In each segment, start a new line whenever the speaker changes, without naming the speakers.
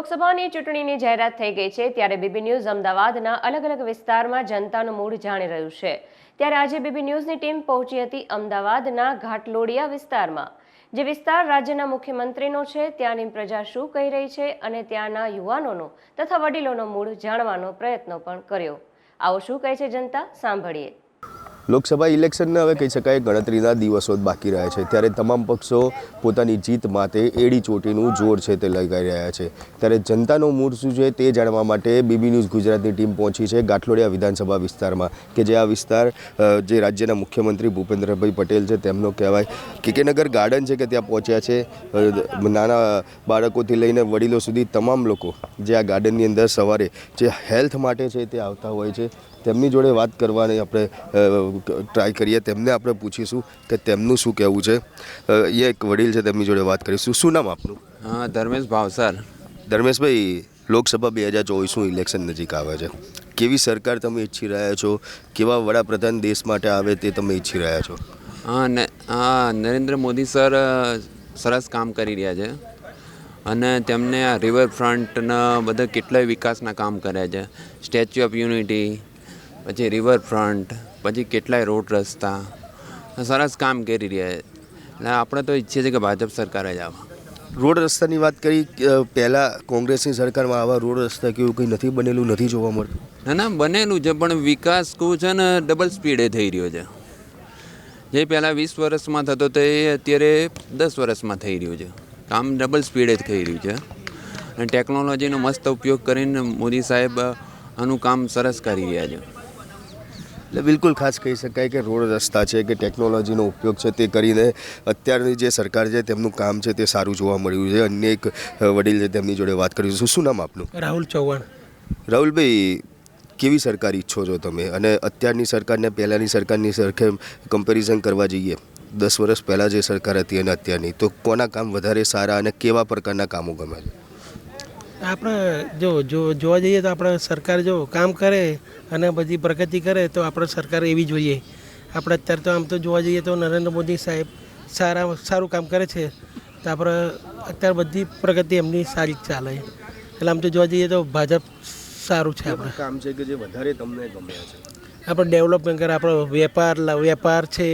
લોકસભાની ચૂંટણીની જાહેરાત થઈ ગઈ છે ત્યારે બીબી ન્યૂઝ અમદાવાદના અલગ અલગ વિસ્તારમાં જનતાનું મૂડ જાણી રહ્યું છે। ત્યારે આજે બીબી ન્યૂઝની ટીમ પહોંચી હતી અમદાવાદના ઘાટલોડિયા વિસ્તારમાં, જે વિસ્તાર રાજ્યના મુખ્યમંત્રીનો છે। ત્યાંની પ્રજા શું કહી રહી છે અને ત્યાંના યુવાનોનો તથા વડીલોનો મૂડ જાણવાનો પ્રયત્ન પણ કર્યો। આવો શું કહે છે જનતા, સાંભળીએ।
લોકસભા ઇલેક્શનને હવે કહી શકાય ગણતરીના દિવસો જ બાકી રહ્યા છે, ત્યારે તમામ પક્ષો પોતાની જીત માટે એડી ચોટીનું જોર છે તે લગાવી રહ્યા છે। ત્યારે જનતાનો મૂડ શું છે તે જાણવા માટે બીબી ન્યૂઝ ગુજરાતની ટીમ પહોંચી છે ઘાટલોડિયા વિધાનસભા વિસ્તારમાં, કે જે આ વિસ્તાર જે રાજ્યના મુખ્યમંત્રી ભૂપેન્દ્રભાઈ પટેલ છે તેમનો કહેવાય કેકેનગર ગાર્ડન છે, કે ત્યાં પહોંચ્યા છે। નાના બાળકોથી લઈને વડીલો સુધી તમામ લોકો જે આ ગાર્ડનની અંદર સવારે જે હેલ્થ માટે છે તે આવતા હોય છે। તેમની જોડે વાત કરવાની આપણે ટ્રાય કરીએ, તેમને આપણે પૂછીશું કે તેમનું શું કહેવું છે। એ એક વડીલ છે, તેમની જોડે વાત કરીશું। શું નામ આપનું?
હા, ધર્મેશ ભાવસર।
ધર્મેશભાઈ, લોકસભા 2024નું ઇલેક્શન નજીક આવે છે, કેવી સરકાર તમે ઈચ્છી રહ્યા છો? કેવા વડાપ્રધાન દેશ માટે આવે તે તમે ઈચ્છી રહ્યા છો?
હા, નરેન્દ્ર મોદી સર સરસ કામ કરી રહ્યા છે અને તેમને આ રિવરફ્રન્ટના બધા કેટલાય વિકાસના કામ કર્યા છે। સ્ટેચ્યુ ઓફ યુનિટી, પછી રિવરફ્રન્ટ, પછી કેટલાય રોડ રસ્તા, સરસ કામ કરી રહ્યા છે। એટલે આપણે તો ઈચ્છીએ છીએ કે ભાજપ સરકાર જ આવે।
રોડ રસ્તાની વાત કરી, પહેલાં કોંગ્રેસની સરકારમાં આવા રોડ રસ્તા કે એવું કંઈ નથી બનેલું, નથી જોવા મળતું?
ના, બનેલું છે, પણ વિકાસ કહું છે ને ડબલ સ્પીડે થઈ રહ્યો છે। જે પહેલાં 20 વર્ષમાં થતો તે અત્યારે 10 વર્ષમાં થઈ રહ્યું છે। કામ ડબલ સ્પીડે થઈ રહ્યું છે અને ટેકનોલોજીનો મસ્ત ઉપયોગ કરીને મોદી સાહેબ આનું કામ સરસ કરી રહ્યા છે।
એટલે બિલકુલ ખાસ કહી શકાય કે રોડ રસ્તા છે કે ટેકનોલોજીનો ઉપયોગ છે તે કરીને અત્યારની જે સરકાર છે તેમનું કામ છે તે સારું જોવા મળ્યું છે। અન્ય એક વડીલ છે, તેમની જોડે વાત કરીશું। શું નામ આપનું?
રાહુલ ચૌહાણ।
રાહુલભાઈ, કેવી સરકાર ઈચ્છો છો તમે? અને અત્યારની સરકારને પહેલાંની સરકારની સરખે કમ્પેરિઝન કરવા જઈએ, 10 વર્ષ પહેલાં જે સરકાર હતી અને અત્યારની, તો કોના કામ વધારે સારા અને કેવા પ્રકારના કામો ગમે છે?
આપણે જોવા જઈએ તો આપણે સરકાર જો કામ કરે અને બધી પ્રગતિ કરે તો આપણે સરકાર એવી જોઈએ। આપણે અત્યારે તો આમ તો જોવા જઈએ તો નરેન્દ્ર મોદી સાહેબ સારું કામ કરે છે, તો આપણે અત્યારે બધી પ્રગતિ એમની સારી જ ચાલે। એટલે આમ તો જોવા જઈએ તો ભાજપ સારું છે। આપણે
કામ છે કે જે વધારે તમને ગમે છે?
આપણે ડેવલપમેન્ટ કરે, આપણો વેપાર છે,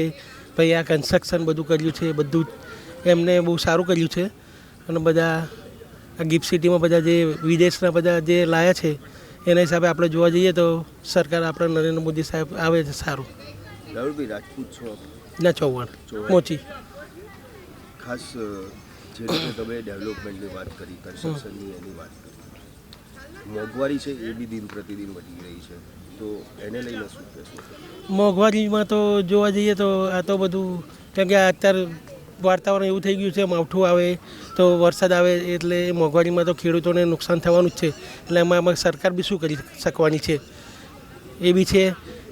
પછી આ કન્સ્ટ્રક્શન બધું કર્યું છે, બધું એમને બહુ સારું કર્યું છે। અને બધા આ ગિફ્ટ સિટીમાં બધા જે વિદેશના બધા જે લાયા છે એના હિસાબે આપણે જોવા જઈએ તો સરકાર આપણે નરેન્દ્ર મોદી સાહેબ આવે છે સારું।
રાહુલભાઈ, રાજપૂત છો?
ના, ચૌહાણ મોચી।
ખાસ જે રીતે તમે ડેવલપમેન્ટની વાત કરી, કન્સ્ટ્રક્શનની એની વાત કરી, મોંઘવારી છે એ બી દિન પ્રતિદિન વધી રહી છે, તો એને લઈને શું કહેશો?
મોંઘવારીમાં તો જોવા જઈએ તો આ તો બધું, કેમ કે અત્યારે વાતાવરણ એવું થઈ ગયું છે, માવઠું આવે તો વરસાદ આવે એટલે મોંઘવારીમાં તો ખેડૂતોને નુકસાન થવાનું જ છે। એટલે આમાં સરકાર બી શું કરી શકવાની છે એ બી છે।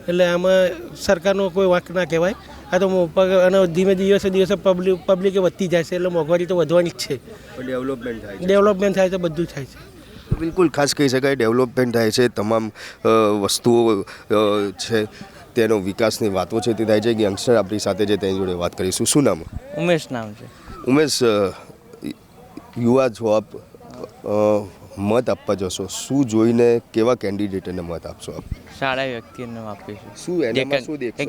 એટલે આમાં સરકારનો કોઈ વાંક ના કહેવાય। આ તો અને ધીમે દિવસે પબ્લિકે વધતી જાય છે, એટલે મોંઘવારી તો વધવાની જ છે। ડેવલપમેન્ટ થાય તો બધું થાય છે।
બિલકુલ ખાસ કહી શકાય ડેવલપમેન્ટ થાય છે, તમામ વસ્તુઓ છે તેનો વિકાસની વાતો છે તે થાય છે। યંગસ્ટર આપણી સાથે છે, તેની જોડે વાત કરીશું। શું નામ?
ઉમેશ નામ છે।
ઉમેશ, યુવા છો આપ, મત આપવા જશો, શું જોઈને કેવા કેન્ડિડેટને મત આપશો આપ?
સારા વ્યક્તિને આપીશું।
શું એનામાં શું દેખશો?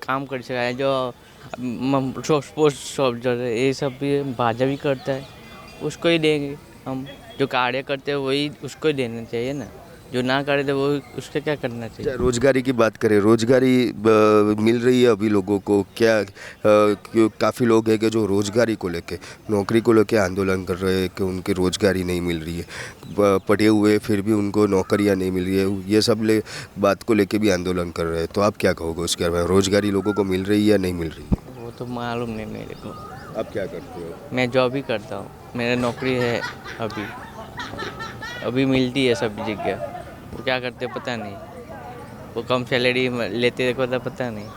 काम कर सका है, जो स्पोर्ट्स शॉप जो है ये सब भी भाजपा भी करता है, उसको ही देंगे हम। जो कार्य करते हैं वही उसको ही देना चाहिए ना, जो ना करे तो वो उसका क्या करना चाहिए।
रोजगारी की बात करें, रोजगारी मिल रही है अभी लोगों को क्या? काफ़ी लोग हैं कि जो रोजगारी को लेके, नौकरी को लेके आंदोलन कर रहे हैं कि उनकी रोजगारी नहीं मिल रही है, पढ़े हुए फिर भी उनको नौकरियां नहीं मिल रही है, ये सब बात को लेके भी आंदोलन कर रहे हैं। तो आप क्या कहोगे उसके बारे में? रोजगारी लोगों को मिल रही है या नहीं मिल रही है?
वो तो मालूम नहीं मेरे को।
आप क्या करते हो?
मैं जॉब ही करता हूँ, मेरा नौकरी है अभी मिलती है सब जगह। वो क्या करते पता नहीं, वो कम सैलरी लेते देखो तो पता नहीं।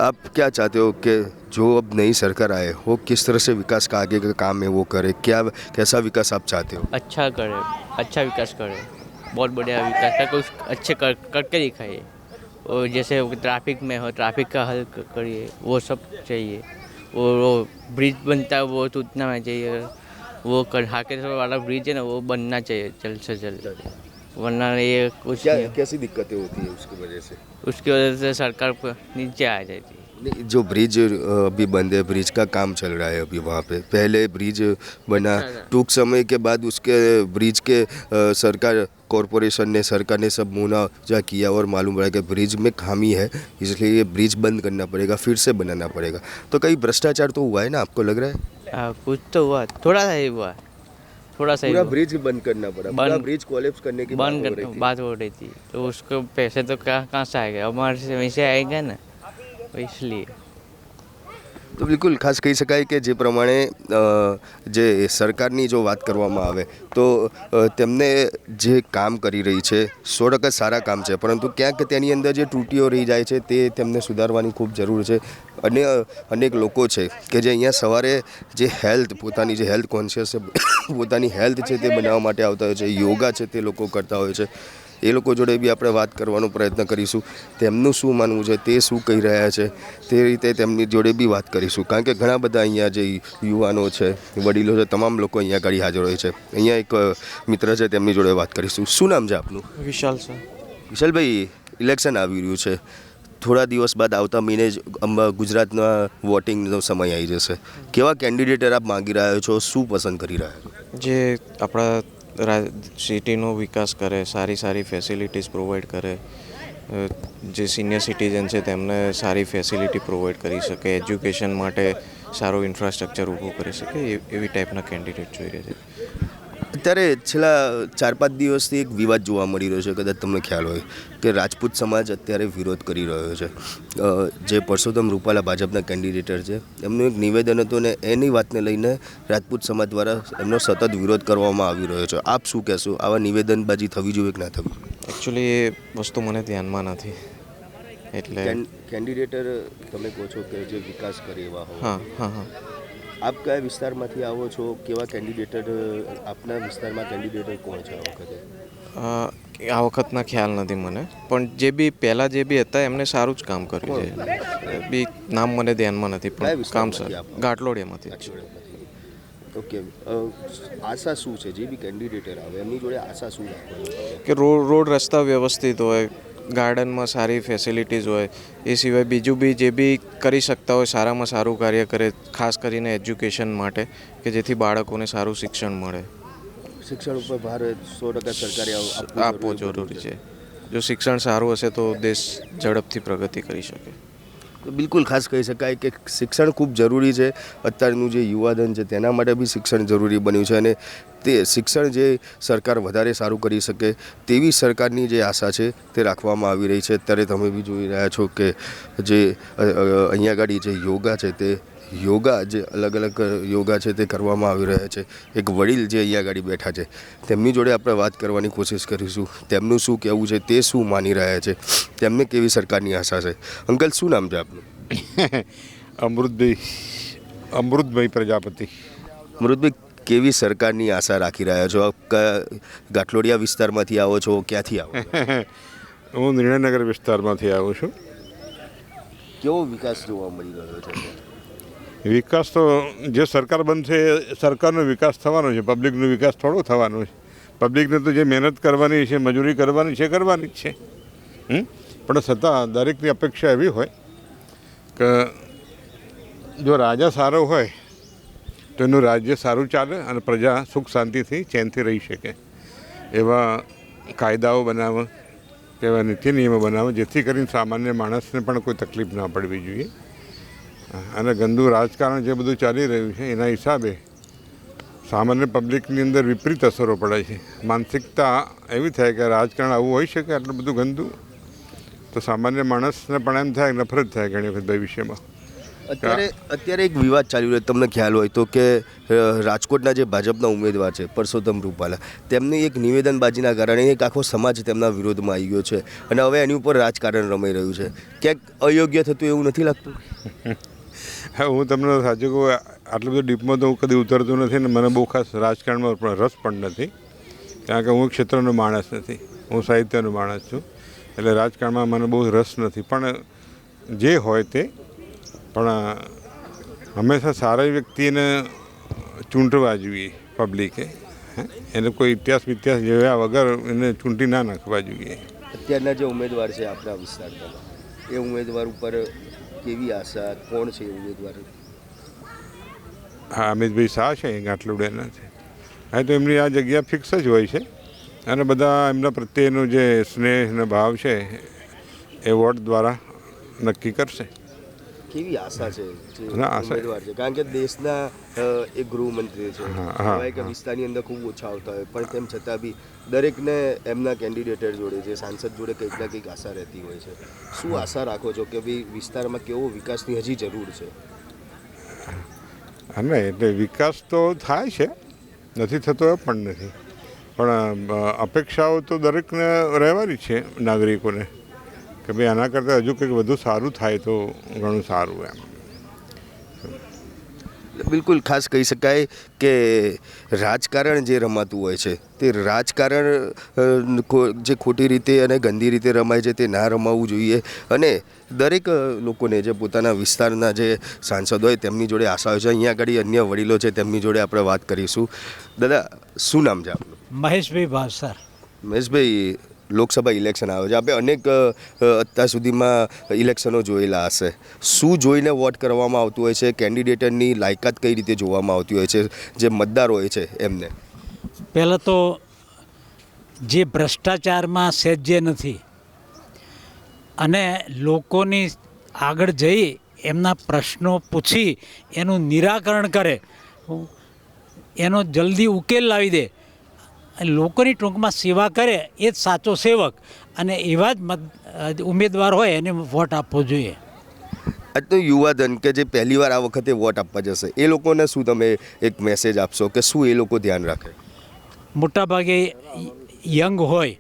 आप क्या चाहते हो कि जो अब नई सरकार आए वो किस तरह से विकास का आगे का काम है वो करे? कैसा विकास आप चाहते हो?
अच्छा करे, अच्छा विकास करे, बहुत बढ़िया विकास करे, कुछ अच्छे करके दिखाइए। और जैसे ट्रैफिक में हो, ट्रैफिक का हल करिए, वो सब चाहिए। और वो ब्रिज बनता है वो तो उतना में चाहिए। वो हाकेश्वर वाला ब्रिज है ना वो बनना चाहिए जल्द से जल्द, वरना ये कुछ
क्या कैसी दिक्कतें होती है उसकी वजह से?
उसकी वजह से सरकार पर नीचे आ जाती है।
नहीं, जो ब्रिज अभी बंद है, ब्रिज का काम चल रहा है अभी वहाँ पे, पहले ब्रिज बना, टूक समय के बाद उसके ब्रिज के सरकार सरकार ने सब मुआवजा किया और मालूम पड़ा कि ब्रिज में खामी है, इसलिए ये ब्रिज बंद करना पड़ेगा, फिर से बनाना पड़ेगा। तो कहीं भ्रष्टाचार तो हुआ है ना, आपको लग रहा है?
कुछ तो हुआ, थोड़ा सा ही हुआ, थोड़ा सा ही
पूरा
हुआ।
ब्रिज बंद करना पड़ा, पूरा ब्रिज कोलैप्स करने की
बंद
बात हो रही थी।
बात हो रही थी, तो उसको पैसे तो कहाँ से आएगा, हमारे से वैसे आएगा ना, तो इसलिए
તો બિલકુલ ખાસ કહી શકાય કે જે પ્રમાણે જે સરકારની જો વાત કરવામાં આવે તો તેમને જે કામ કરી રહી છે 100% સારા કામ છે, પરંતુ ક્યાંક તેની અંદર જે ત્રુટીઓ રહી જાય છે તે તેમને સુધારવાની ખૂબ જરૂર છે. અને અનેક લોકો છે કે જે અહીંયા સવારે જે પોતાની જે હેલ્થ કોન્શિયસ છે, પોતાની હેલ્થ છે તે બનાવવા માટે આવતા હોય છે, યોગા છે તે લોકો કરતા હોય છે. એ લોકો જોડે બી આપણે વાત કરવાનો પ્રયત્ન કરીશું, તેમનું શું માનવું છે, તે શું કહી રહ્યા છે, તે રીતે તેમની જોડે બી વાત કરીશું. કારણ કે ઘણા બધા અહીંયા જે યુવાનો છે, વડીલો છે, તમામ લોકો અહીંયા આગળ હાજર હોય છે. અહીંયા એક મિત્ર છે, તેમની જોડે વાત કરીશું. શું નામ છે આપનું?
વિશાલ સર.
વિશાલભાઈ, ઇલેક્શન આવી રહ્યું છે, થોડા દિવસ બાદ આવતા મહિને જ ગુજરાતના વોટિંગનો સમય આવી જશે. કેવા કેન્ડિડેટ આપ માગી રહ્યા છો, શું પસંદ કરી રહ્યા છો?
જે આપણા સિટીનો વિકાસ કરે, સારી ફેસિલિટીઝ પ્રોવાઈડ કરે, જે સિનિયર સિટીઝન છે તેમને સારી ફેસિલિટી પ્રોવાઈડ કરી શકે, એજ્યુકેશન માટે સારું ઇન્ફ્રાસ્ટ્રક્ચર ઊભું કરી શકે, એવી ટાઈપના કેન્ડિડેટ જોઈ રહ્યા છે.
અત્યારે છેલ્લા 4-5 દિવસથી એક વિવાદ જોવા મળી રહ્યો છે, કદાચ તમને ખ્યાલ હોય કે રાજપૂત સમાજ અત્યારે વિરોધ કરી રહ્યો છે. જે પરસોત્તમ રૂપાલા ભાજપના કેન્ડિડેટર છે, એમનું એક નિવેદન હતું ને એની વાતને લઈને રાજપૂત સમાજ દ્વારા એમનો સતત વિરોધ કરવામાં આવી રહ્યો છે. આપ શું કહેશો, આવા નિવેદનબાજી થવી જોઈએ કે ના થવી જોઈએ?
એકચ્યુઅલી એ વસ્તુ મને ધ્યાનમાં નથી, એટલે
કેન્ડિડેટર તમે કહો છો કે જે વિકાસ કરે એવા હોય.
હા.
આપ કયા વિસ્તારમાંથી આવો છો, કેવા કેન્ડિડેટર આપના વિસ્તારમાં કેન્ડિડેટર કોણ છે આ વખતે?
આ વખતના ખ્યાલ નથી મને, પણ જે બી પહેલાં જે બી હતા એમને સારું જ કામ કર્યું છે. બી નામ મને ધ્યાનમાં નથી, પણ કામ સર ઘાટલોડિયામાંથી.
ઓકે, આશા શું છે જે બી કેન્ડિડેટર આવે એમની જોડે આશા શું રાખવાની
કે રોડ રસ્તા વ્યવસ્થિત હોય, ગાર્ડનમાં સારી ફેસિલિટીઝ હોય, એ સિવાય બીજું બી જે બી કરી શકતા હોય સારામાં સારું કાર્ય કરે, ખાસ કરીને એજ્યુકેશન માટે, કે જેથી બાળકોને સારું શિક્ષણ મળે.
શિક્ષણ ઉપર ભાર 100% સરકારે
આપવો જરૂરી છે. જો શિક્ષણ સારું હશે તો દેશ ઝડપથી પ્રગતિ કરી શકે.
તો બિલકુલ ખાસ કહી શકાય કે શિક્ષણ ખૂબ જરૂરી છે. અત્યારનું જે યુવાધન છે તેના માટે બી શિક્ષણ જરૂરી બન્યું છે, અને તે શિક્ષણ જે સરકાર વધારે સારું કરી શકે તેવી સરકારની જે આશા છે તે રાખવામાં આવી રહી છે. અત્યારે તમે બી જોઈ રહ્યા છો કે જે અહીંયા આગળ જે યોગા છે તે જે અલગ અલગ યોગા છે તે કરવામાં આવી રહ્યા છે. એક વડીલ જે અહીંયા આગળ બેઠા છે તેમની જોડે આપણે વાત કરવાની કોશિશ કરીશું. તેમનું શું કહેવું છે, તે શું માની રહ્યા છે, તેમને કેવી સરકારની આશા છે. અંકલ, શું નામ છે આપનું?
અમૃતભાઈ પ્રજાપતિ.
અમૃતભાઈ, કેવી સરકારની આશા રાખી રહ્યા છો? ગાંઠલોડિયા વિસ્તારમાંથી આવો છો, ક્યાંથી આવો?
હું નિર્ણયનગર વિસ્તારમાંથી આવું છું.
કેવો વિકાસ જોવા મળી રહ્યો છે?
વિકાસ તો જે સરકાર બનશે સરકારનો વિકાસ થવાનો છે, પબ્લિકનો વિકાસ થોડો થવાનો છે. પબ્લિકને તો જે મહેનત કરવાની છે, મજૂરી કરવાની છે, કરવાની જ છે. પણ છતાં દરેકની અપેક્ષા એવી હોય કે જો રાજા સારો હોય તો એનું રાજ્ય સારું ચાલે અને પ્રજા સુખ શાંતિથી ચેનથી રહી શકે. એવા કાયદાઓ બનાવે, એવા નીતિ નિયમો બનાવે જેથી કરીને સામાન્ય માણસને પણ કોઈ તકલીફ ના પડવી જોઈએ. અને ગંદુ રાજકારણ જે બધું ચાલી રહ્યું છે એના હિસાબે સામાન્ય પબ્લિકની અંદર વિપરીત અસરો પડે છે. માનસિકતા એવી થાય કે રાજકારણ આવું હોઈ શકે આટલું બધું ગંદુ, તો સામાન્ય માણસને પણ એમ થાય, નફરત થાય ઘણી વખત ભવિષ્યમાં.
અત્યારે એક વિવાદ ચાલી રહ્યો, તમને ખ્યાલ હોય તો કે રાજકોટના જે ભાજપના ઉમેદવાર છે પરસોત્તમ રૂપાલા, તેમની એક નિવેદનબાજીના કારણે એક આખો સમાજ તેમના વિરોધમાં આવી ગયો છે, અને હવે એની ઉપર રાજકારણ રમાઈ રહ્યું છે. ક્યાંક અયોગ્ય થતું એવું નથી લાગતું?
હા, હું તમને સાચું કહું, આટલું બધું ડીપમાં તો હું કદી ઉતરતું નથી ને મને બહુ ખાસ રાજકારણમાં પણ રસ પણ નથી, કારણ કે હું ક્ષેત્રનો માણસ નથી, હું સાહિત્યનો માણસ છું. એટલે રાજકારણમાં મને બહુ રસ નથી. પણ જે હોય તે, પણ હંમેશા સારા વ્યક્તિને ચૂંટવા જોઈએ. પબ્લિકે. એને કોઈ ઇતિહાસ જોયા વગર એને ચૂંટી ના નાખવા જોઈએ.
અત્યારના જે ઉમેદવાર છે આપણા વિસ્તારના, એ ઉમેદવાર ઉપર કેવી આશા, કોણ છે એ ઉમેદવાર?
હા, અમિતભાઈ શાહ છે, ગાંઠલોડિયાના છે. હા, તો એમની આ જગ્યા ફિક્સ જ હોય છે અને બધા એમના પ્રત્યેનો જે સ્નેહ અને ભાવ છે એ વોટ દ્વારા નક્કી કરશે.
કેવી આશા છે જે
ના, આશા-
ઉમેદવાર છે? કારણ કે દેશના એક ગૃહમંત્રી છે,
હા,
કહેવાય કે
હા.
વિસ્તારની અંદર ખૂબ ઓછા આવતા હોય, પણ તેમ છતાં બી દરેકને એમના કેન્ડિડેટર જોડે, જે સાંસદ જોડે કંઈક ના કંઈક આશા રહેતી હોય છે. શું આશા રાખો છો કે ભાઈ વિસ્તારમાં કેવો વિકાસની હજી જરૂર છે?
અને એટલે વિકાસ તો થાય છે, નથી થતો એ પણ નથી, પણ અપેક્ષાઓ તો દરેકને રહેવાની છે નાગરિકોને કે ભાઈ આના કરતાં હજુ કંઈક વધુ સારું થાય તો ઘણું સારું એમ.
બિલકુલ, ખાસ કહી શકાય કે રાજકારણ જે રમાતું હોય છે તે રાજકારણ જે ખોટી રીતે અને ગંદી રીતે રમાય છે તે ના રમાવું જોઈએ. અને દરેક લોકોને જે પોતાના વિસ્તારના જે સાંસદ હોય તેમની જોડે આશા હોય છે. અહીંયા આગળ અન્ય વડીલો છે, તેમની જોડે આપણે વાત કરીશું. દાદા, શું નામ છે આપનું?
મહેશભાઈ ભાવસર.
મહેશભાઈ, લોકસભા ઇલેક્શન આવે છે. આપણે અનેક અત્યાર સુધીમાં ઇલેક્શનો જોયેલા હશે. શું જોઈને વોટ કરવામાં આવતું હોય છે? કેન્ડિડેટની લાયકાત કઈ રીતે જોવામાં આવતી હોય છે જે મતદાર હોય છે એમને?
પહેલાં તો જે ભ્રષ્ટાચારમાં સહેજે નથી અને લોકોની આગળ જઈ એમના પ્રશ્નો પૂછી એનું નિરાકરણ કરે, એનો જલ્દી ઉકેલ લાવી દે, લોકોની ટૂંકમાં સેવા કરે, એ જ સાચો સેવક. અને એવા જ ઉમેદવાર હોય એને વોટ આપવો જોઈએ.
આજનો યુવાધન કે જે પહેલીવાર આ વખતે વોટ આપવા જશે, એ લોકોને શું તમે એક મેસેજ આપશો કે શું એ લોકો ધ્યાન રાખે?
મોટાભાગે યંગ હોય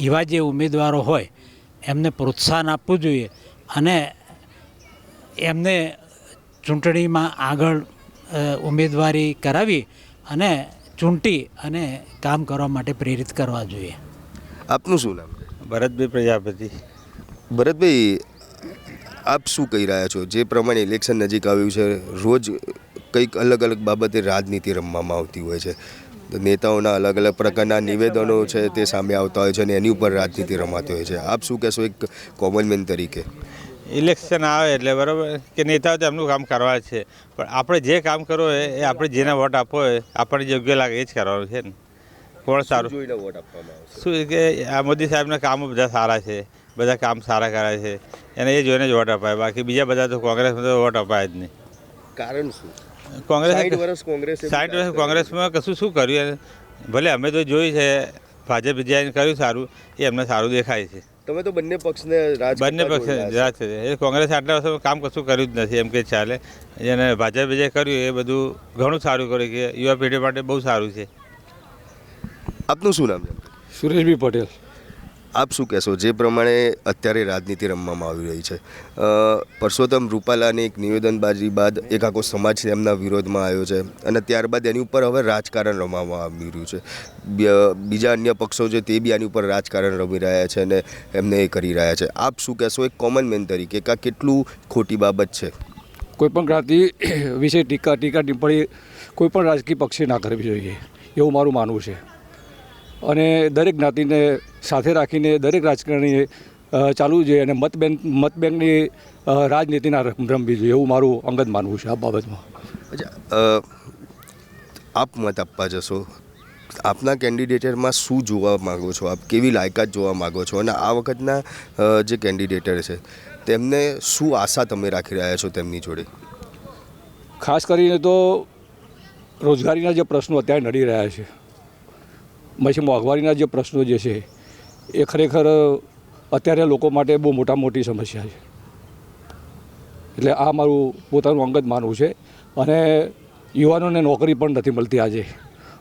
એવા જે ઉમેદવારો હોય એમને પ્રોત્સાહન આપવું જોઈએ અને એમને ચૂંટણીમાં આગળ ઉમેદવારી કરાવી અને ચૂંટી અને કામ કરવા માટે પ્રેરિત કરવા જોઈએ.
આપનું શું નામ છે?
ભરતભાઈ પ્રજાપતિ.
ભરતભાઈ, આપ શું કહી રહ્યા છો? જે પ્રમાણે ઇલેક્શન નજીક આવ્યું છે, રોજ કંઈક અલગ અલગ બાબતે રાજનીતિ રમવામાં આવતી હોય છે. નેતાઓના અલગ અલગ પ્રકારના નિવેદનો છે તે સામે આવતા હોય છે અને એની ઉપર રાજનીતિ રમાતી હોય છે. આપ શું કહેશો એક કોમન મેન તરીકે?
ઇલેક્શન આવે એટલે બરાબર કે નેતાઓ તો એમનું કામ કરવા જ છે, પણ આપણે જે કામ કરવું હોય એ આપણે જેને વોટ આપવો હોય આપણને યોગ્ય લાગે એ જ કરવાનું છે ને. કોણ સારું
જોઈને વોટ આપવામાં આવશે?
શું કે આ મોદી સાહેબના કામો બધા સારા છે, બધા કામ સારા કરે છે, એને એ જોઈને જ વોટ અપાય. બાકી બીજા બધા તો કોંગ્રેસમાં તો વોટ અપાય જ નહીં.
કારણ શું?
કોંગ્રેસ
60 વર્ષ કોંગ્રેસે
60 વર્ષ કોંગ્રેસમાં કશું શું કર્યું? ભલે અમે તો જોયું છે ભાજપ જઈને કર્યું સારું, એ એમને સારું દેખાય છે.
તમે તો બંને પક્ષને
બંને પક્ષ રાજ છે. એ કોંગ્રેસ આટલા વર્ષમાં કામ કશું કર્યું જ નથી એમ કે ચાલે. જેને ભાજપે જે કર્યું એ બધું ઘણું સારું કર્યું કે યુવા પેઢી માટે બહુ સારું છે.
આપનું શું નામ છે?
સુરેશભાઈ પટેલ.
આપ શું કહેશો જે પ્રમાણે અત્યારે રાજનીતિ રમવામાં આવી રહી છે? પરસોત્તમ રૂપાલાની એક નિવેદનબાજી બાદ એક આખો સમાજ એમના વિરોધમાં આવ્યો છે અને ત્યારબાદ એની ઉપર હવે રાજકારણ રમવામાં આવી રહ્યું છે. બીજા અન્ય પક્ષો છે તે બી આની ઉપર રાજકારણ રમી રહ્યા છે અને એમને એ કરી રહ્યા છે. આપ શું કહેશો એક કોમન મેન તરીકે કે આ કેટલું ખોટી બાબત છે?
કોઈપણ જ્ઞાતિ વિશે ટીકા ટિપ્પણી કોઈપણ રાજકીય પક્ષે ના કરવી જોઈએ એવું મારું માનવું છે. અને દરેક જ્ઞાતિને સાથે રાખીને દરેક રાજકારણી ચાલવું જોઈએ અને મતબેંકની રાજનીતિ ના રમવી જોઈએ એવું મારું અંગત માનવું છે આ બાબતમાં.
અચ્છા, આપ મત આપવા જશો, આપના કેન્ડિડેટરમાં શું જોવા માગો છો? આપ કેવી લાયકાત જોવા માગો છો? અને આ વખતના જે કેન્ડિડેટર છે તેમને શું આશા તમે રાખી રહ્યા છો તેમની જોડે?
ખાસ કરીને તો રોજગારીના જે પ્રશ્નો અત્યારે નડી રહ્યા છે, પછી મોંઘવારીના જે પ્રશ્નો જે છે એ ખરેખર અત્યારે લોકો માટે બહુ મોટી સમસ્યા છે. એટલે આ મારું પોતાનું અંગત માનવું છે. અને યુવાનોને નોકરી પણ નથી મળતી આજે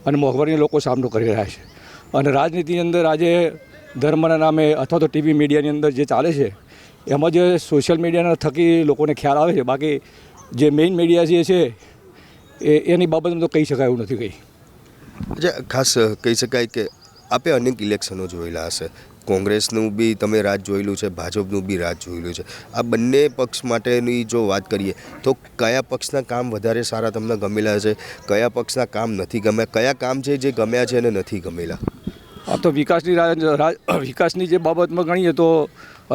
અને મોંઘવારીને લોકો સામનો કરી રહ્યા છે. અને રાજનીતિની અંદર આજે ધર્મના નામે અથવા તો ટીવી મીડિયાની અંદર જે ચાલે છે એમાં જે સોશિયલ મીડિયાના થકી લોકોને ખ્યાલ આવે છે, બાકી જે મેઇન મીડિયા જે છે એની બાબતમાં તો કહી શકાય એવું નથી કંઈ.
અચ્છા, ખાસ કહી શકાય કે આપે અનેક ઇલેક્શનો જોયેલા હશે. કોંગ્રેસનું બી તમે રાજ જોયેલું છે, ભાજપનું બી રાજ જોયેલું છે. આ બંને પક્ષ માટેની જો વાત કરીએ તો કયા પક્ષના કામ વધારે સારા તમને ગમેલા છે, કયા પક્ષના કામ નથી ગમ્યા, કયા કામ છે જે ગમ્યા છે અને નથી ગમેલા?
આ તો વિકાસની જે બાબતમાં ગણીએ તો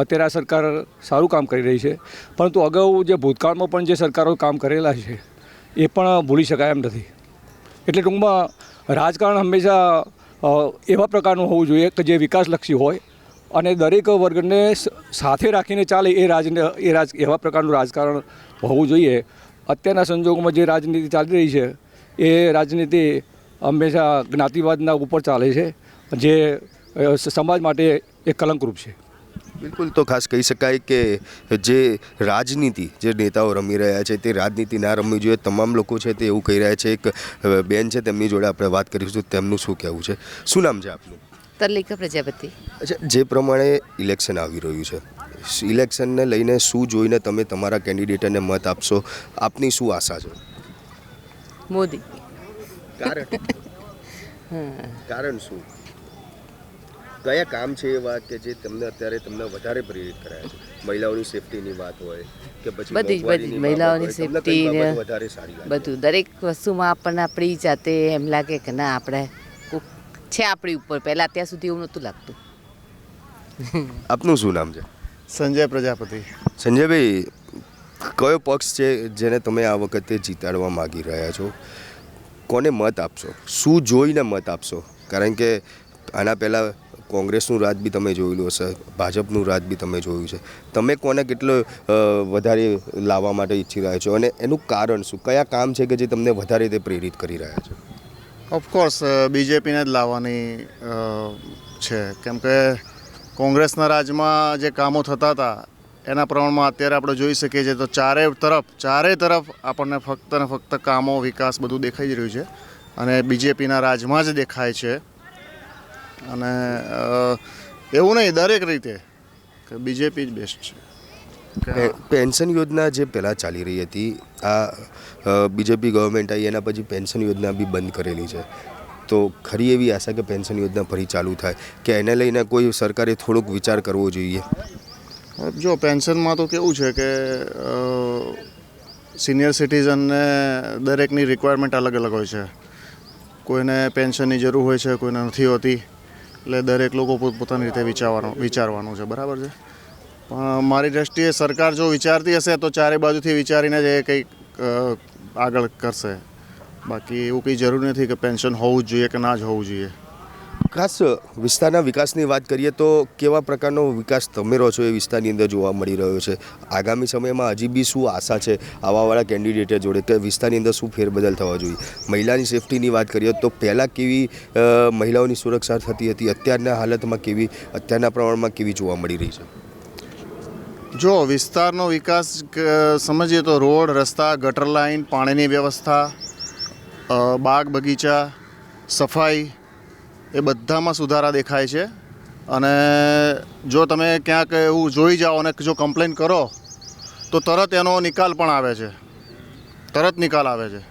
અત્યારે આ સરકાર સારું કામ કરી રહી છે, પરંતુ અગાઉ જે ભૂતકાળમાં પણ જે સરકારો કામ કરેલા છે એ પણ ભૂલી શકાય એમ નથી. એટલે ટૂંકમાં રાજકારણ હંમેશા એવા પ્રકારનું હોવું જોઈએ કે જે વિકાસલક્ષી હોય અને દરેક વર્ગને સાથે રાખીને ચાલે એવા પ્રકારનું રાજકારણ હોવું જોઈએ. અત્યારના સંજોગોમાં જે રાજનીતિ ચાલી રહી છે એ રાજનીતિ હંમેશા જ્ઞાતિવાદના ઉપર ચાલે છે, જે સમાજ માટે એક કલંકરૂપ છે.
બિલકુલ. તો ખાસ કહી શકાય કે જે રાજનીતિ જે નેતાઓ રમી રહ્યા છે તે રાજનીતિ ના રમવી જોઈએ. તમામ લોકો છે તે એવું કહી રહ્યા છે. એક બેન છે, તેમની જોડે આપણે વાત કરીશું, તેમનું શું કહેવું છે. શું નામ છે આપનું?
તરલિકા પ્રજાપતિ.
અચ્છા, જે પ્રમાણે ઇલેક્શન આવી રહ્યું છે, ઇલેક્શનને લઈને શું જોઈને તમે તમારા કેન્ડિડેટને મત આપશો? આપની શું આશા છે?
મોદી.
કારણ શું? કયા કામ છે એવા કે જે તમને અત્યારે વધારે પ્રેરિત કરાયા છે? મહિલાઓની સેફટીની વાત હોય કે પછી
બધી મહિલાઓની સેફટી
વધારે સારી લાગે?
બધું દરેક વસ્તુમાં આપણને આપણી જાતે એમ લાગે કે ના આપણે છે આપણી ઉપર. પહેલાં અત્યાર સુધી એવું નહોતું લાગતું.
આપનું શું નામ છે?
સંજય પ્રજાપતિ.
સંજયભાઈ, કયો પક્ષ છે જેને તમે આ વખતે જીતાડવા માગી રહ્યા છો? કોને મત આપશો? શું જોઈને મત આપશો? કારણ કે આના પહેલાં કોંગ્રેસનું રાજ બી તમે જોયેલું હશે, ભાજપનું રાજ બી તમે જોયું છે. તમે કોને કેટલો વધારે લાવવા માટે ઈચ્છી રહ્યા છો અને એનું કારણ શું? કયા કામ છે કે જે તમને વધારે તે પ્રેરિત કરી રહ્યા છે?
ઓફકોર્સ બીજેપીને જ લાવવાની છે, કેમ કે કોંગ્રેસના રાજમાં જે કામો થતા હતા એના પ્રમાણમાં અત્યારે આપણે જોઈ શકીએ છીએ તો ચારે તરફ આપણને ફક્ત ને ફક્ત કામો, વિકાસ બધું દેખાઈ જ રહ્યું છે અને બીજેપીના રાજમાં જ દેખાય છે. અને એવું નહીં, દરેક રીતે કે બીજેપી જ બેસ્ટ છે.
પેન્શન યોજના જે પહેલાં ચાલી રહી હતી, આ બીજેપી ગવર્મેન્ટ આવી એના પછી પેન્શન યોજના બી બંધ કરેલી છે. તો ખરી એવી આશા કે પેન્શન યોજના ફરી ચાલુ થાય કે એને લઈને કોઈ સરકારે થોડોક વિચાર કરવો જોઈએ?
જો પેન્શનમાં તો કેવું છે કે સિનિયર સિટીઝનને દરેકની રિક્વાયરમેન્ટ અલગ અલગ હોય છે. કોઈને પેન્શનની જરૂર હોય છે, કોઈને નથી હોતી. એટલે દરેક લોકો પોતપોતાની રીતે વિચારવાનું છે, બરાબર છે. પણ મારી દૃષ્ટિએ સરકાર જો વિચારતી હશે તો ચારે બાજુથી વિચારીને જ એ કંઈક આગળ કરશે. બાકી એવું કંઈ જરૂર નથી કે પેન્શન હોવું જ જોઈએ કે ના જ હોવું જોઈએ.
ખાસ વિસ્તારના વિકાસની વાત કરીએ તો કેવા પ્રકારનો વિકાસ તમે રહો છો એ વિસ્તારની અંદર જોવા મળી રહ્યો છે? આગામી સમયમાં હજી બી શું આશા છે આવાવાળા કેન્ડિડેટ જોડે કે વિસ્તારની અંદર શું ફેરબદલ થવા જોઈએ? મહિલાની સેફટીની વાત કરીએ તો પહેલાં કેવી મહિલાઓની સુરક્ષા થતી હતી, અત્યારના હાલતમાં કેવી, અત્યારના પ્રમાણમાં કેવી જોવા મળી રહી છે?
જો વિસ્તારનો વિકાસ સમજીએ તો રોડ, રસ્તા, ગટર લાઇન, પાણીની વ્યવસ્થા, બાગ બગીચા, સફાઈ, એ બધામાં સુધારા દેખાય છે. અને જો તમે ક્યાંક એવું જોઈ જાઓ અને જો કમ્પ્લેન કરો તો તરત એનો નિકાલ પણ આવે છે, નિકાલ આવે છે.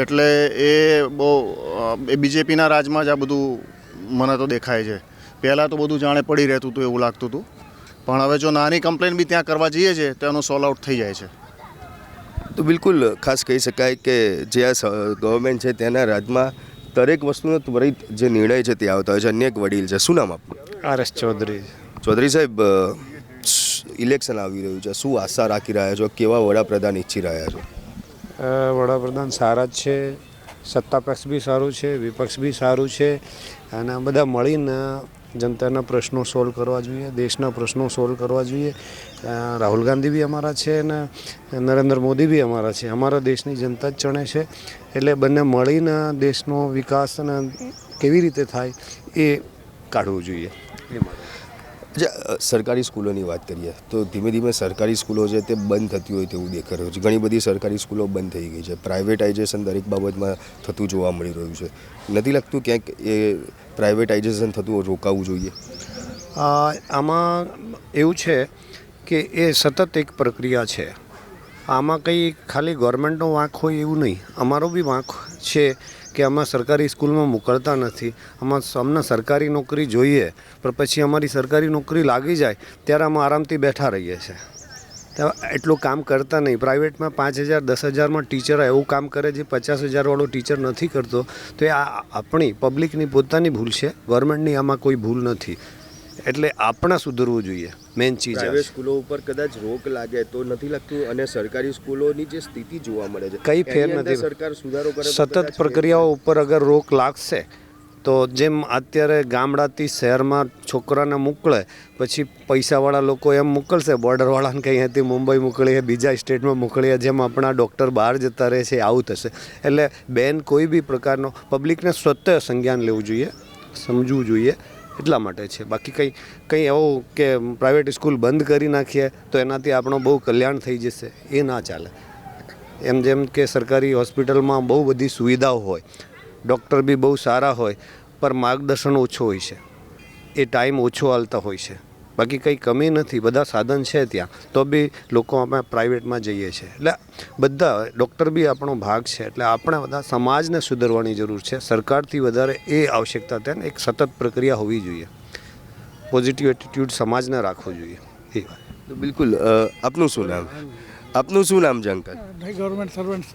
એટલે એ બહુ બીજેપીના રાજમાં જ આ બધું મને તો દેખાય છે. પહેલાં તો બધું જાણે પડી રહેતું હતું એવું લાગતું હતું, પણ હવે જો નાની કમ્પ્લેન બી ત્યાં કરવા જઈએ છીએ તો એનો સોલ્વ આઉટ થઈ જાય છે.
તો બિલકુલ ખાસ કહી શકાય કે જે આ ગવર્મેન્ટ છે તેના રાજમાં દરેક વસ્તુનો ત્વરિત જે નિર્ણય છે તે આવતા હોય છે. અન્ય એક વડીલ છે, શું નામ આપનું?
RS ચૌધરી.
ચૌધરી સાહેબ, ઇલેક્શન આવી રહ્યું છે, શું આશા રાખી રહ્યા છો? કેવા વડાપ્રધાન ઈચ્છી રહ્યા છો?
વડાપ્રધાન સારા જ છે, સત્તા પક્ષ બી સારું છે, વિપક્ષ બી સારું છે અને બધા મળીને જનતાના પ્રશ્નો સોલ્વ કરવા જોઈએ, દેશના પ્રશ્નો સોલ્વ કરવા જોઈએ. રાહુલ ગાંધી બી અમારા છે અને નરેન્દ્ર મોદી બી અમારા છે. અમારા દેશની જનતા જ ચણે છે. એટલે બંને મળીને દેશનો વિકાસ અને કેવી રીતે થાય એ કાઢવું જોઈએ.
સરકારી સ્કૂલોની વાત કરીએ તો ધીમે ધીમે સરકારી સ્કૂલો છે તે બંધ થતી હોય તેવું દેખાઈ રહ્યું છે. ઘણી બધી સરકારી સ્કૂલો બંધ થઈ ગઈ છે. પ્રાઇવેટાઇઝેશન દરેક બાબતમાં થતું જોવા મળી રહ્યું છે. નથી લાગતું ક્યાંક એ પ્રાઇવેટાઇઝેશન થતું રોકાવું જોઈએ?
આમાં એવું છે કે એ સતત એક પ્રક્રિયા છે. આમાં કંઈ ખાલી ગવર્મેન્ટનો વાંક હોય એવું નહીં, અમારો બી વાંક છે કે અમે સરકારી સ્કૂલમાં મોકલતા નથી, અમને સરકારી નોકરી જોઈએ, પણ પછી અમારી સરકારી નોકરી લાગી જાય ત્યારે અમે આરામથી બેઠા રહીએ છીએ. એટલું કામ કરતા નહીં. પ્રાઇવેટમાં 5,000 10,000માં ટીચર એવું કામ કરે જે 50,000 ટીચર નથી કરતો. તો એ આપણી પબ્લિકની પોતાની ભૂલ છે, ગવર્મેન્ટની આમાં કોઈ ભૂલ નથી. એટલે આપણે સુધરવું જોઈએ. મેઇન ચીજ
પ્રાઇવેટ સ્કૂલો ઉપર કદાચ રોક લાગે તો નથી લાગતું, અને સરકારી સ્કૂલોની જે સ્થિતિ જોવા મળે છે
કંઈ ફેર
એની અંદર
નથી.
સરકાર સુધારો કરે તો
સતત
કદાચ
પ્રક્રિયાઓ ઉપર અગર રોક લાગશે તો જેમ અત્યારે ગામડાથી શહેરમાં છોકરાને મોકલે, પછી પૈસાવાળા લોકો એમ મોકલશે, બોર્ડરવાળાને કંઈ અહીંયાથી મુંબઈ મોકલીએ, બીજા સ્ટેટમાં મોકલીએ, જેમ આપણા ડૉક્ટર બહાર જતા રહે છે આવું થશે. એટલે બેન કોઈ બી પ્રકારનો પબ્લિકને સ્વતઃ સંજ્ઞાન લેવું જોઈએ, સમજવું જોઈએ, એટલા માટે છે. બાકી કંઈ એવું કે પ્રાઇવેટ સ્કૂલ બંધ કરી નાખીએ તો એનાથી આપણો બહુ કલ્યાણ થઈ જશે, એ ના ચાલે. જેમ કે સરકારી હોસ્પિટલમાં બહુ બધી સુવિધાઓ હોય, ડૉક્ટર બી બહુ સારા હોય, પર માર્ગદર્શન ઓછો હોય છે, એ ટાઈમ ઓછો હાલતા હોય છે. બાકી કંઈ કમી નથી, બધા સાધન છે ત્યાં, તો બી લોકો અમે પ્રાઇવેટમાં જઈએ છીએ. એટલે બધા ડૉક્ટર બી આપણો ભાગ છે. એટલે આપણે બધા સમાજને સુધારવાની જરૂર છે. સરકારથી વધારે એ આવશ્યકતા છે ને એક સતત પ્રક્રિયા હોવી જોઈએ. પોઝિટિવ એટીટ્યૂડ સમાજને રાખવો જોઈએ. એ વાત.
તો બિલકુલ. આપનું શું નામ? આપનું શું નામ છે અંકલ?
ગવર્મેન્ટ સર્વન્ટ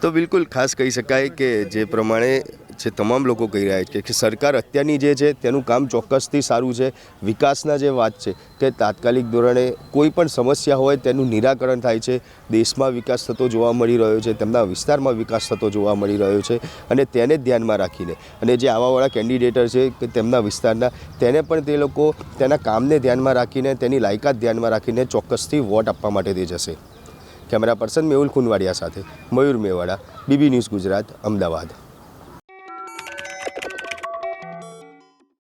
તો બિલકુલ ખાસ કહી શકાય કે જે પ્રમાણે જે તમામ લોકો કહી રહ્યા છે કે સરકાર અત્યારની જે છે તેનું કામ ચોક્કસથી સારું છે. વિકાસના જે વાત છે કે તાત્કાલિક ધોરણે કોઈ પણ સમસ્યા હોય તેનું નિરાકરણ થાય છે. દેશમાં વિકાસ થતો જોવા મળી રહ્યો છે, તેમના વિસ્તારમાં વિકાસ થતો જોવા મળી રહ્યો છે, અને તેને ધ્યાનમાં રાખીને અને જે આવાવાળા કેન્ડિડેટર છે કે તેમના વિસ્તારના, તેને પણ તે લોકો તેના કામને ધ્યાનમાં રાખીને, તેની લાયકાત ધ્યાનમાં રાખીને ચોક્કસથી વોટ આપવા માટે તે જશે. કેમેરા પર્સન મેહુલ ખુનવાડિયા સાથે મયુર મેવાડા, બીબી ન્યૂઝ ગુજરાત, અમદાવાદ.